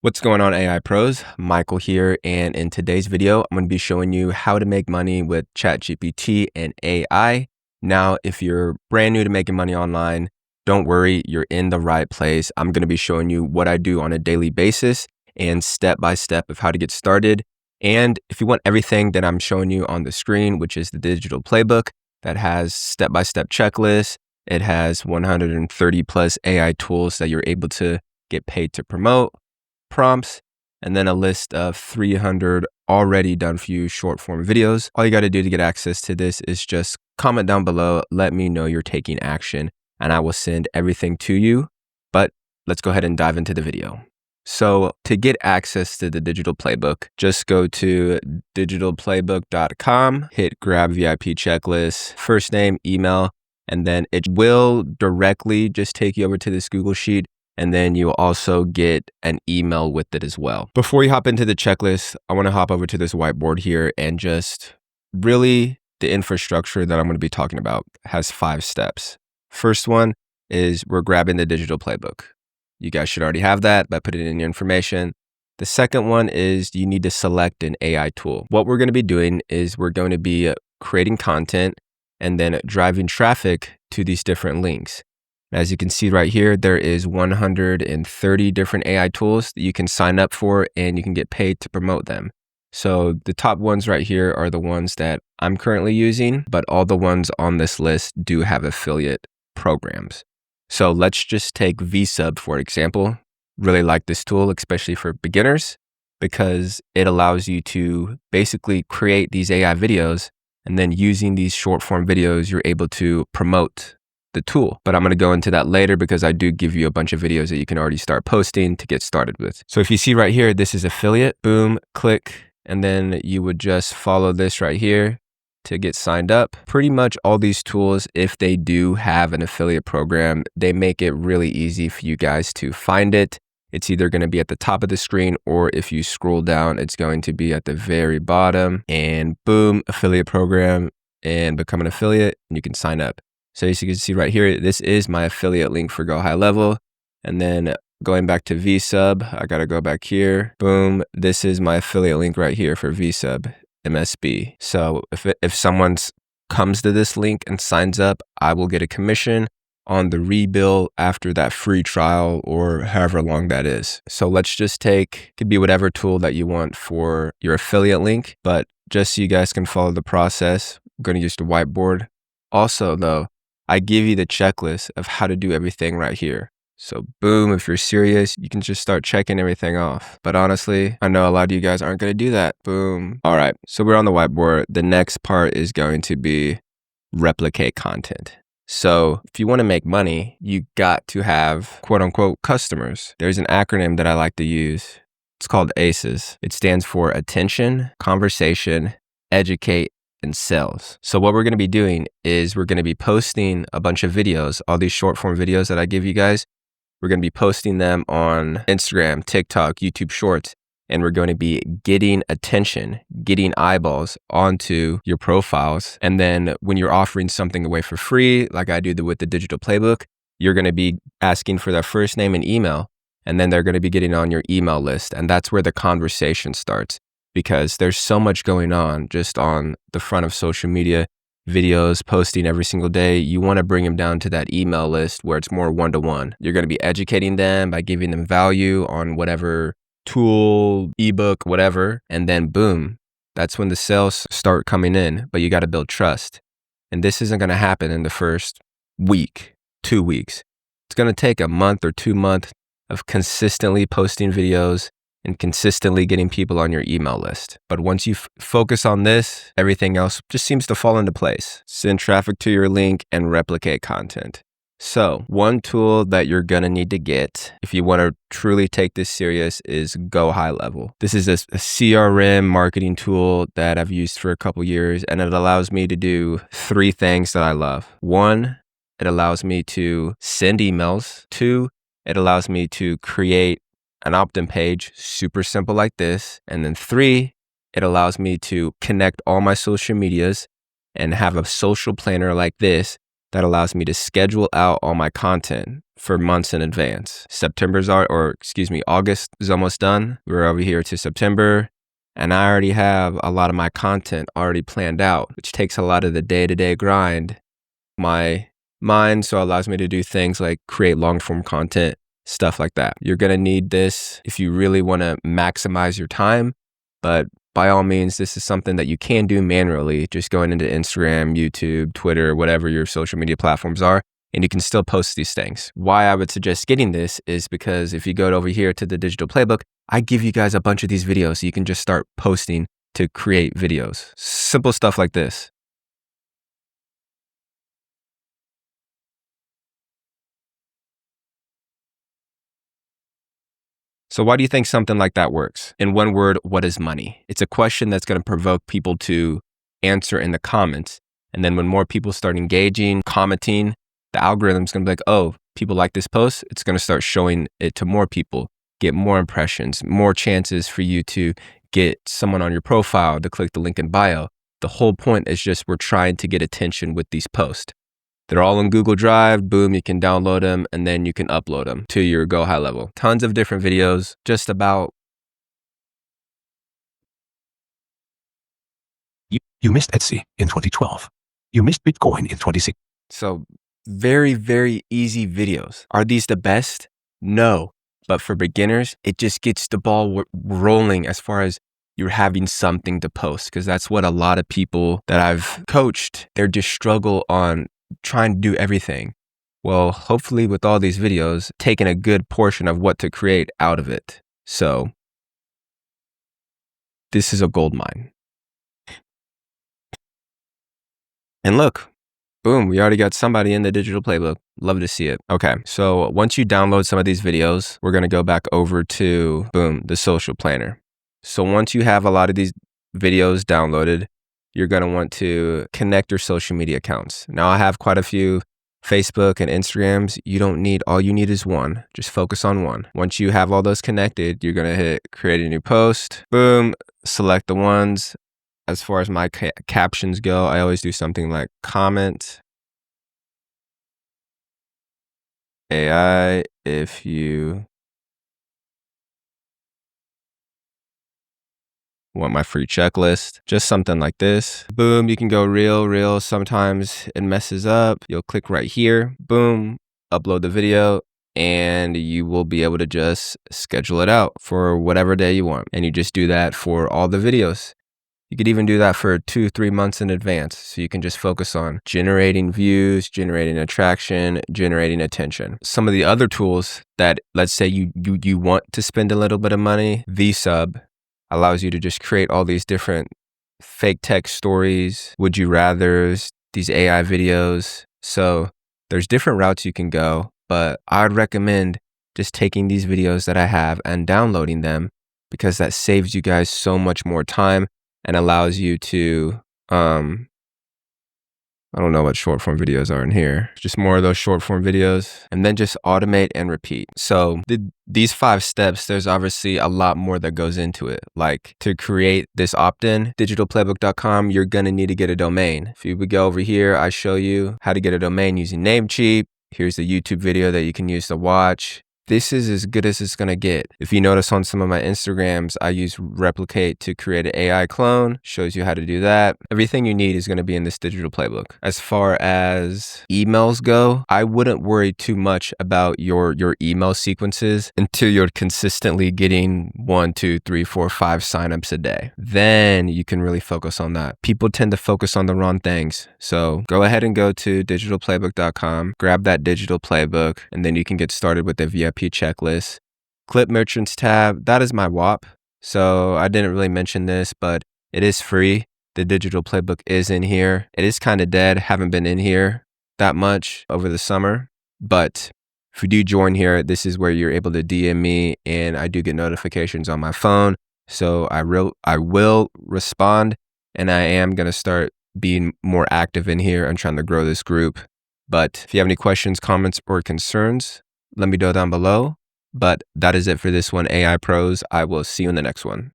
What's going on, AI pros? Michael here, and in today's video, I'm going to be showing you how to make money with ChatGPT and AI. Now, if you're brand new to making money online, don't worry, you're in the right place. I'm going to be showing you what I do on a daily basis and step by step of how to get started. And if you want everything that I'm showing you on the screen, which is the digital playbook that has step-by-step checklists, it has 130 plus AI tools that you're able to get paid to promote, prompts, and then a list of 300 already done for you short form videos. All you got to do to get access to this is just comment down below, let me know you're taking action, and I will send everything to you. But let's go ahead and dive into the video. So to get access to the digital playbook, just go to digitalplaybook.com, hit grab VIP checklist, first name, email, and then it will directly just take you over to this Google Sheet. And then you'll also get an email with it as well. Before you hop into the checklist, I want to hop over to this whiteboard here and just really the infrastructure that I'm going to be talking about has 5 steps. First one is we're grabbing the digital playbook. You guys should already have that by putting in your information. The second one is you need to select an AI tool. What we're going to be doing is we're going to be creating content and then driving traffic to these different links. As you can see right here, there is 130 different AI tools that you can sign up for and you can get paid to promote them. So the top ones right here are the ones that I'm currently using, but all the ones on this list do have affiliate programs. So let's just take VSub for example. Really like this tool, especially for beginners, because it allows you to basically create these AI videos, and then using these short form videos, you're able to promote the tool. But I'm going to go into that later because I do give you a bunch of videos that you can already start posting to get started with. So if you see right here, this is affiliate, boom, click, and then you would just follow this right here to get signed up. Pretty much all these tools, if they do have an affiliate program, they make it really easy for you guys to find it. It's either going to be at the top of the screen, or if you scroll down, it's going to be at the very bottom, and boom, affiliate program, and become an affiliate, and you can sign up. So as you can see right here, this is my affiliate link for Go High Level. And then going back to VSub, I got to go back here. Boom. This is my affiliate link right here for VSub MSB. So if someone comes to this link and signs up, I will get a commission on the rebill after that free trial or however long that is. So let's just take, could be whatever tool that you want for your affiliate link, but just so you guys can follow the process, I'm going to use the whiteboard. Also though, I give you the checklist of how to do everything right here. So boom, if you're serious, you can just start checking everything off. But honestly, I know a lot of you guys aren't going to do that. Boom. All right, so we're on the whiteboard. The next part is going to be replicate content. So if you want to make money, you got to have quote unquote customers. There's an acronym that I like to use. It's called ACEs. It stands for attention, conversation, educate, and sales. So what we're going to be doing is we're going to be posting a bunch of videos, all these short form videos that I give you guys. We're going to be posting them on Instagram, TikTok, YouTube Shorts, and we're going to be getting attention, getting eyeballs onto your profiles. And then when you're offering something away for free, like I do with the digital playbook, you're going to be asking for their first name and email, and then they're going to be getting on your email list. And that's where the conversation starts, because there's so much going on just on the front of social media, videos, posting every single day. You want to bring them down to that email list where it's more one-to-one. You're going to be educating them by giving them value on whatever tool, ebook, whatever. And then boom, that's when the sales start coming in, but you got to build trust. And this isn't going to happen in the first week, 2 weeks. It's going to take a month or 2 months of consistently posting videos and consistently getting people on your email list. But once you focus on this, everything else just seems to fall into place. Send traffic to your link and replicate content. So one tool that you're gonna need to get if you wanna truly take this serious is Go High Level. This is a CRM marketing tool that I've used for a couple years, and it allows me to do 3 things that I love. 1, it allows me to send emails. 2, it allows me to create an opt-in page, super simple like this. And then 3, it allows me to connect all my social medias and have a social planner like this that allows me to schedule out all my content for months in advance. August is almost done. We're over here to September, and I already have a lot of my content already planned out, which takes a lot of the day-to-day grind, my mind, so it allows me to do things like create long-form content, stuff like that. You're gonna need this if you really wanna maximize your time, but by all means, this is something that you can do manually, just going into Instagram, YouTube, Twitter, whatever your social media platforms are, and you can still post these things. Why I would suggest getting this is because if you go over here to the Digital Playbook, I give you guys a bunch of these videos so you can just start posting to create videos. Simple stuff like this. So why do you think something like that works? In one word, what is money? It's a question that's going to provoke people to answer in the comments. And then when more people start engaging, commenting, the algorithm's going to be like, oh, people like this post. It's going to start showing it to more people, get more impressions, more chances for you to get someone on your profile to click the link in bio. The whole point is just we're trying to get attention with these posts. They're all in Google Drive. Boom, you can download them and then you can upload them to your Go High Level. Tons of different videos just about. You missed Etsy in 2012. You missed Bitcoin in 2016. So very, very easy videos. Are these the best? No. But for beginners, it just gets the ball rolling as far as you're having something to post, because that's what a lot of people that I've coached, they're just struggle on trying to do everything. Well, hopefully with all these videos, taking a good portion of what to create out of it. So this is a gold mine. And look, boom, we already got somebody in the Digital Playbook. Love to see it. Okay, so once you download some of these videos, we're gonna go back over to, boom, the social planner. So once you have a lot of these videos downloaded, you're going to want to connect your social media accounts. Now I have quite a few Facebook and Instagrams. All you need is one. Just focus on one. Once you have all those connected, you're going to hit create a new post. Boom, select the ones. As far as my captions go, I always do something like comment AI if you want my free checklist, just something like this. Boom, you can go reel. Sometimes it messes up. You'll click right here, boom, upload the video, and you will be able to just schedule it out for whatever day you want. And you just do that for all the videos. You could even do that for 2-3 months in advance. So you can just focus on generating views, generating attraction, generating attention. Some of the other tools that, let's say you want to spend a little bit of money, VSub allows you to just create all these different fake text stories, would you rathers, these AI videos. So there's different routes you can go, but I'd recommend just taking these videos that I have and downloading them, because that saves you guys so much more time and allows you to, I don't know what short form videos are in here. Just more of those short form videos, and then just automate and repeat. So these 5 steps, there's obviously a lot more that goes into it. Like to create this opt-in, digitalplaybook.com, you're gonna need to get a domain. If you would go over here, I show you how to get a domain using Namecheap. Here's the YouTube video that you can use to watch. This is as good as it's gonna get. If you notice on some of my Instagrams, I use Replicate to create an AI clone, shows you how to do that. Everything you need is gonna be in this Digital Playbook. As far as emails go, I wouldn't worry too much about your email sequences until you're consistently getting 1, 2, 3, 4, 5 signups a day. Then you can really focus on that. People tend to focus on the wrong things. So go ahead and go to digitalplaybook.com, grab that Digital Playbook, and then you can get started with the VIP checklist. Clip Merchants tab, that is my WAP. So I didn't really mention this, but it is free. The Digital Playbook is in here. It is kind of dead. Haven't been in here that much over the summer. But if you do join here, this is where you're able to DM me, and I do get notifications on my phone. So I will respond, and I am going to start being more active in here and trying to grow this group. But if you have any questions, comments, or concerns, let me know down below. But that is it for this one, AI Pros. I will see you in the next one.